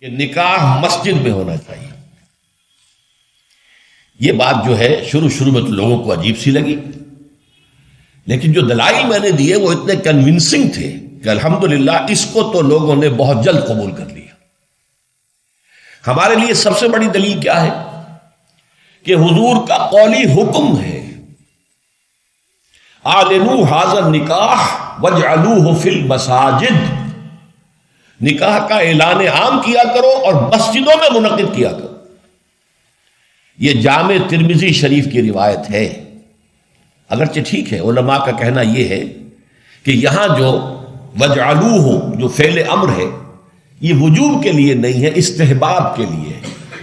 کہ نکاح مسجد میں ہونا چاہیے. یہ بات جو ہے شروع میں تو لوگوں کو عجیب سی لگی، لیکن جو دلائل میں نے دیے وہ اتنے کنونسنگ تھے کہ الحمدللہ اس کو تو لوگوں نے بہت جلد قبول کر لیا. ہمارے لیے سب سے بڑی دلیل کیا ہے کہ حضور کا قولی حکم ہے، اعلنوا ھذا النکاح واجعلوہ فی المساجد، نکاح کا اعلان عام کیا کرو اور مسجدوں میں منعقد کیا کرو. یہ جامع ترمذی شریف کی روایت ہے. اگرچہ ٹھیک ہے، علماء کا کہنا یہ ہے کہ یہاں جو وجعلوہ جو فعل امر ہے یہ وجوب کے لیے نہیں ہے، استحباب کے لیے ہے،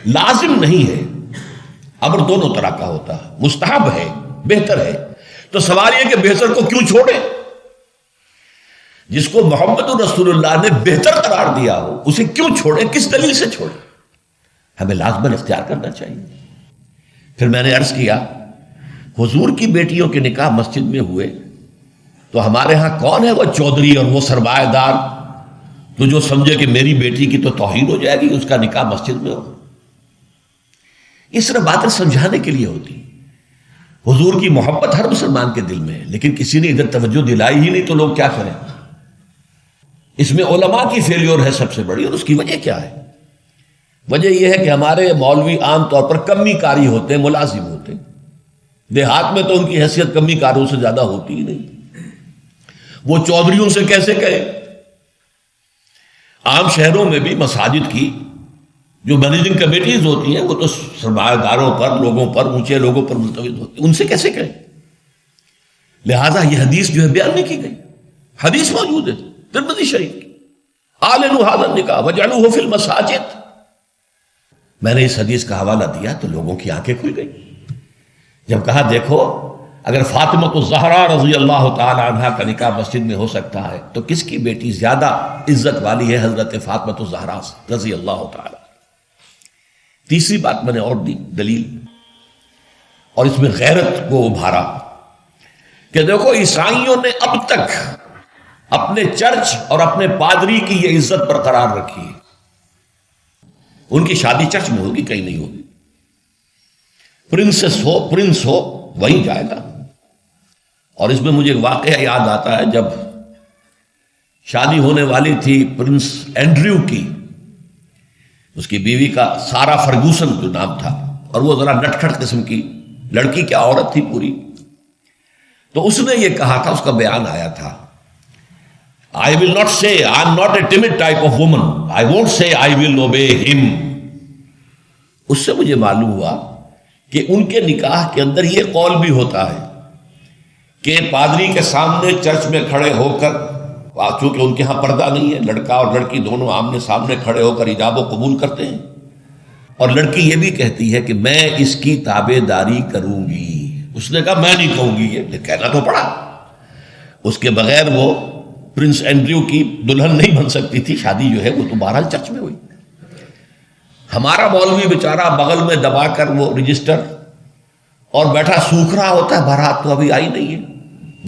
لازم نہیں ہے. امر دونوں طرح کا ہوتا ہے، مستحب ہے، بہتر ہے. تو سوال یہ کہ بہتر کو کیوں چھوڑے؟ جس کو محمد رسول اللہ نے بہتر قرار دیا ہو اسے کیوں چھوڑے؟ کس دلیل سے چھوڑے؟ ہمیں لازماً اختیار کرنا چاہیے. پھر میں نے عرض کیا حضور کی بیٹیوں کے نکاح مسجد میں ہوئے تو ہمارے ہاں کون ہے وہ چودھری اور وہ سرمایہ دار تو جو سمجھے کہ میری بیٹی کی تو توہین ہو جائے گی اس کا نکاح مسجد میں ہو؟ اس طرح باتیں سمجھانے کے لیے ہوتی. حضور کی محبت ہر مسلمان کے دل میں ہے، لیکن کسی نے ادھر توجہ دلائی ہی نہیں تو لوگ کیا کریں؟ اس میں علماء کی فیلیور ہے سب سے بڑی. اور اس کی وجہ کیا ہے؟ وجہ یہ ہے کہ ہمارے مولوی عام طور پر کمی کاری ہوتے ہیں، ملازم ہوتے ہیں. دیہات میں تو ان کی حیثیت کمی کاروں سے زیادہ ہوتی ہی نہیں. وہ چودھریوں سے کیسے کہے؟ عام شہروں میں بھی مساجد کی جو مینیجنگ کمیٹیز ہوتی ہیں وہ تو سرمایہ داروں پر، لوگوں پر، اونچے لوگوں پر ملتوی ہوتی ہیں، ان سے کیسے کہیں؟ لہذا یہ حدیث جو ہے بیان نہیں کی گئی. حدیث موجود ہے ترمذی شریف کی، اعلنوا ھذا النکاح واجعلوہ فی المساجد. میں نے اس حدیث کا حوالہ دیا تو لوگوں کی آنکھیں کھل گئی. جب کہا دیکھو اگر فاطمہ الزہرا رضی اللہ تعالی عنہا کا نکاح مسجد میں ہو سکتا ہے تو کس کی بیٹی زیادہ عزت والی ہے حضرت فاطمہ الزہرا رضی اللہ تعالی. تیسری بات میں نے اور دی دلیل، اور اس میں غیرت کو ابھارا کہ دیکھو عیسائیوں نے اب تک اپنے چرچ اور اپنے پادری کی یہ عزت برقرار رکھی ہے. ان کی شادی چرچ میں ہوگی، کہیں نہیں ہوگی. پرنس ہو وہیں جائے گا. اور اس میں مجھے ایک واقعہ یاد آتا ہے، جب شادی ہونے والی تھی پرنس اینڈریو کی، اس کی بیوی کا سارا فرگوسن جو نام تھا، اور وہ ذرا نٹکھٹ قسم کی لڑکی، کیا عورت تھی پوری. تو اس نے یہ کہا تھا، اس کا بیان آیا تھا، I will not say I am not a timid type of woman. I won't say I will obey him. اس سے مجھے معلوم ہوا کہ ان کے نکاح کے اندر یہ قول بھی ہوتا ہے کہ پادری کے سامنے چرچ میں کھڑے ہو کر، چونکہ ان کے ہاں پردہ نہیں ہے، لڑکا اور لڑکی دونوں آمنے سامنے کھڑے ہو کر ایجاب و قبول کرتے ہیں، اور لڑکی یہ بھی کہتی ہے کہ میں اس کی تابع داری کروں گی. اس نے کہا میں نہیں کہوں گی، یہ کہنا تو پڑا. اس کے بغیر وہ پرنس اینڈریو کی دلہن نہیں بن سکتی تھی. شادی جو ہے وہ تو بہرحال چرچ میں ہوئی. ہمارا مولوی بیچارہ بغل میں دبا کر وہ رجسٹر اور بیٹھا سوکھ رہا ہوتا ہے، بارات تو ابھی آئی نہیں ہے،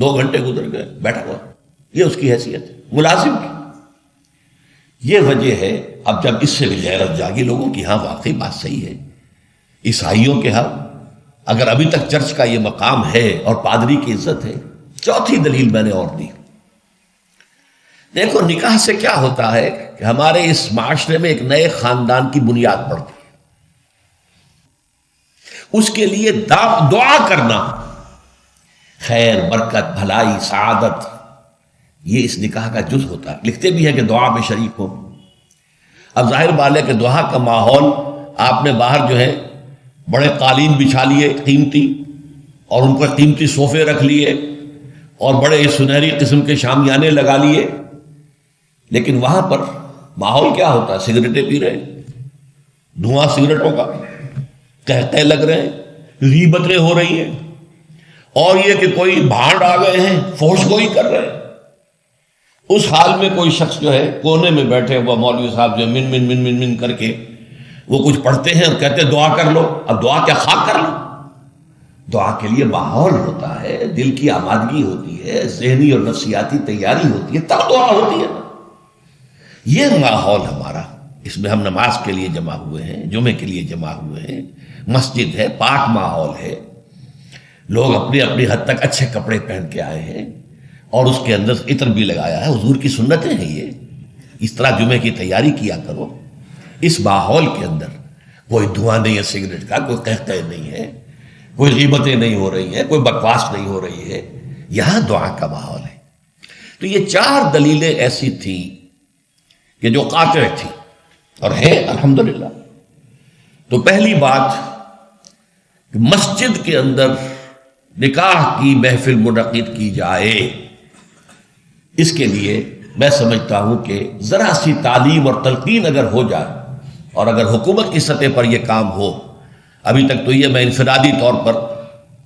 2 گھنٹے گزر گئے، بیٹھا ہوا. یہ اس کی حیثیت ہے ملازم کی. یہ وجہ ہے. اب جب اس سے بھی غیرت جاگی لوگوں کی، ہاں واقعی بات صحیح ہے، عیسائیوں کے ہاں اگر ابھی تک چرچ کا یہ مقام ہے اور پادری کی عزت ہے. چوتھی دلیل میں نے اور دی. دیکھو نکاح سے کیا ہوتا ہے کہ ہمارے اس معاشرے میں ایک نئے خاندان کی بنیاد پڑتی ہے. اس کے لیے دعا کرنا، خیر، برکت، بھلائی، سعادت، یہ اس نکاح کا جز ہوتا ہے. لکھتے بھی ہیں کہ دعا میں شریک ہو. اب ظاہر بات ہے کہ دعا کا ماحول آپ نے باہر جو ہے بڑے قالین بچھا لیے قیمتی، اور ان پر قیمتی صوفے رکھ لیے اور بڑے سنہری قسم کے شامیانے لگا لیے، لیکن وہاں پر ماحول کیا ہوتا ہے؟ سگریٹیں پی رہے ہیں، دھواں سگریٹوں کا، قہقہے لگ رہے ہیں، غیبتیں ہو رہی ہیں، اور یہ کہ کوئی بھانڈ آ گئے ہیں، فحش گوئی کر رہے ہیں. اس حال میں کوئی شخص جو ہے کونے میں بیٹھے ہوا مولوی صاحب جو من من من من من کر کے وہ کچھ پڑھتے ہیں اور کہتے ہیں دعا کر لو. اب دعا کیا خاک کر لو؟ دعا کے لیے ماحول ہوتا ہے، دل کی آمادگی ہوتی ہے، ذہنی اور نفسیاتی تیاری ہوتی ہے، تب دعا ہوتی ہے. یہ ماحول ہمارا اس میں ہم نماز کے لیے جمع ہوئے ہیں، جمعے کے لیے جمع ہوئے ہیں، مسجد ہے، پاک ماحول ہے، لوگ اپنی اپنی حد تک اچھے کپڑے پہن کے آئے ہیں اور اس کے اندر عطر بھی لگایا ہے، حضور کی سنتیں ہیں یہ، اس طرح جمعے کی تیاری کیا کرو۔ اس ماحول کے اندر کوئی دھواں نہیں ہے سگریٹ کا، کوئی قہقہ نہیں ہے، کوئی غیبتیں نہیں ہو رہی ہیں، کوئی بکواس نہیں ہو رہی ہے، یہاں دعا کا ماحول ہے۔ تو یہ 4 دلیلیں ایسی تھیں کہ جو قاطع تھی اور ہے الحمدللہ۔ تو پہلی بات کہ مسجد کے اندر نکاح کی محفل منعقد کی جائے، اس کے لیے میں سمجھتا ہوں کہ ذرا سی تعلیم اور تلقین اگر ہو جائے اور اگر حکومت کی سطح پر یہ کام ہو، ابھی تک تو یہ میں انفرادی طور پر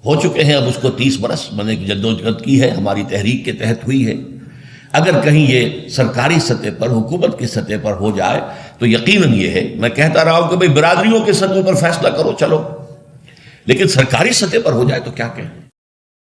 ہو چکے ہیں، اب اس کو 30 برس میں نے جدوجہد کی ہے، ہماری تحریک کے تحت ہوئی ہے، اگر کہیں یہ سرکاری سطح پر حکومت کی سطح پر ہو جائے تو یقیناً یہ ہے، میں کہتا رہا ہوں کہ بھئی برادریوں کے سطح پر فیصلہ کرو چلو، لیکن سرکاری سطح پر ہو جائے تو کیا کہیں۔